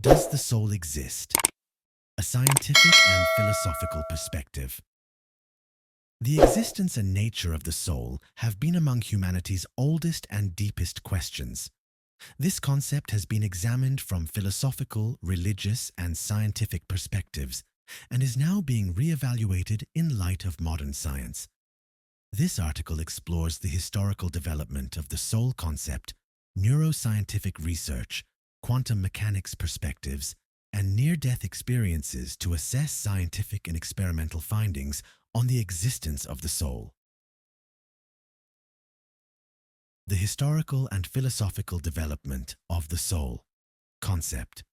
Does the soul exist? A scientific and philosophical perspective. The existence and nature of the soul have been among humanity's oldest and deepest questions. This concept has been examined from philosophical, religious, and scientific perspectives, and is now being re-evaluated in light of modern science. This article explores the historical development of the soul concept, neuroscientific research, quantum mechanics perspectives, and near-death experiences to assess scientific and experimental findings on the existence of the soul. The historical and philosophical development of the soul concept.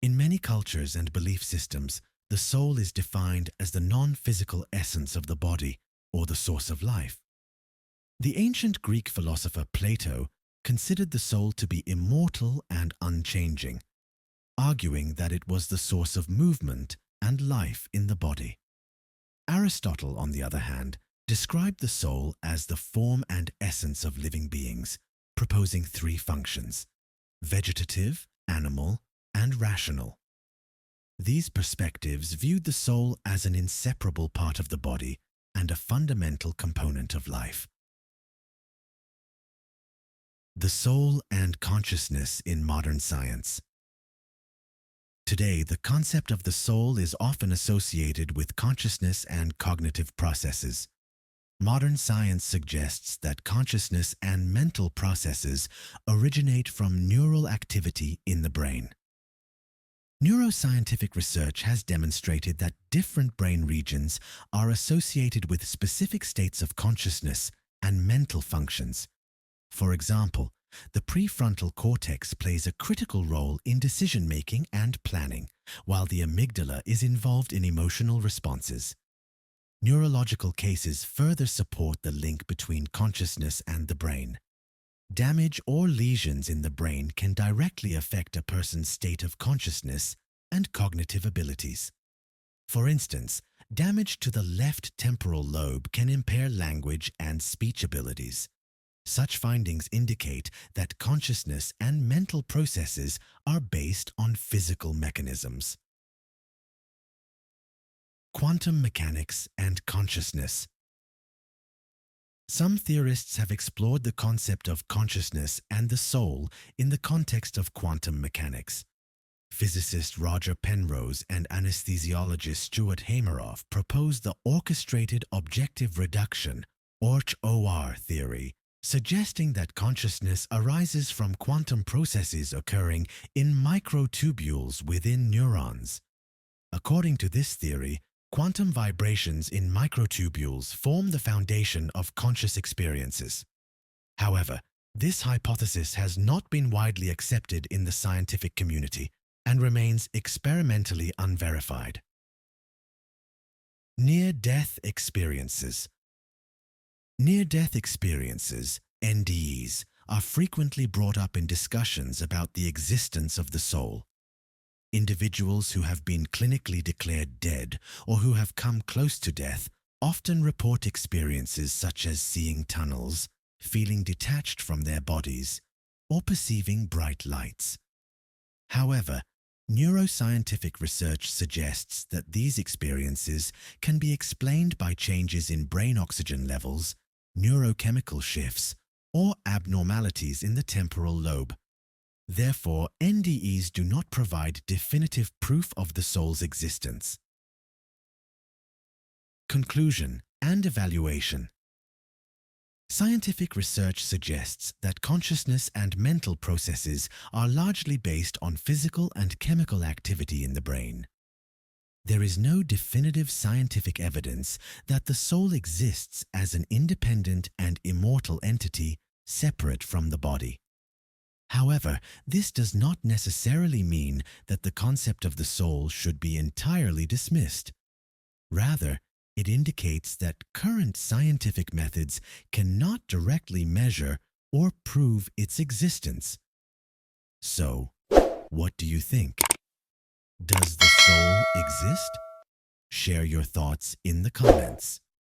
In many cultures and belief systems, the soul is defined as the non-physical essence of the body, or the source of life. The ancient Greek philosopher Plato considered the soul to be immortal and unchanging, arguing that it was the source of movement and life in the body. Aristotle, on the other hand, described the soul as the form and essence of living beings, proposing three functions: vegetative, animal, and rational. These perspectives viewed the soul as an inseparable part of the body and a fundamental component of life. The soul and consciousness in modern science. Today, the concept of the soul is often associated with consciousness and cognitive processes. Modern science suggests that consciousness and mental processes originate from neural activity in the brain. Neuroscientific research has demonstrated that different brain regions are associated with specific states of consciousness and mental functions. For example, the prefrontal cortex plays a critical role in decision-making and planning, while the amygdala is involved in emotional responses. Neurological cases further support the link between consciousness and the brain. Damage or lesions in the brain can directly affect a person's state of consciousness and cognitive abilities. For instance, damage to the left temporal lobe can impair language and speech abilities. Such findings indicate that consciousness and mental processes are based on physical mechanisms. Quantum mechanics and consciousness. Some theorists have explored the concept of consciousness and the soul in the context of quantum mechanics. Physicist Roger Penrose and anesthesiologist Stuart Hameroff proposed the orchestrated objective reduction, OR theory, suggesting that consciousness arises from quantum processes occurring in microtubules within neurons. According to this theory, quantum vibrations in microtubules form the foundation of conscious experiences. However, this hypothesis has not been widely accepted in the scientific community and remains experimentally unverified. Near-death experiences. Near-death experiences, NDEs, are frequently brought up in discussions about the existence of the soul. Individuals who have been clinically declared dead or who have come close to death often report experiences such as seeing tunnels, feeling detached from their bodies, or perceiving bright lights. However, neuroscientific research suggests that these experiences can be explained by changes in brain oxygen levels, neurochemical shifts, or abnormalities in the temporal lobe. Therefore, NDEs do not provide definitive proof of the soul's existence. Conclusion and evaluation. Scientific research suggests that consciousness and mental processes are largely based on physical and chemical activity in the brain. There is no definitive scientific evidence that the soul exists as an independent and immortal entity separate from the body. However, this does not necessarily mean that the concept of the soul should be entirely dismissed. Rather, it indicates that current scientific methods cannot directly measure or prove its existence. So, what do you think? Does the soul exist? Share your thoughts in the comments.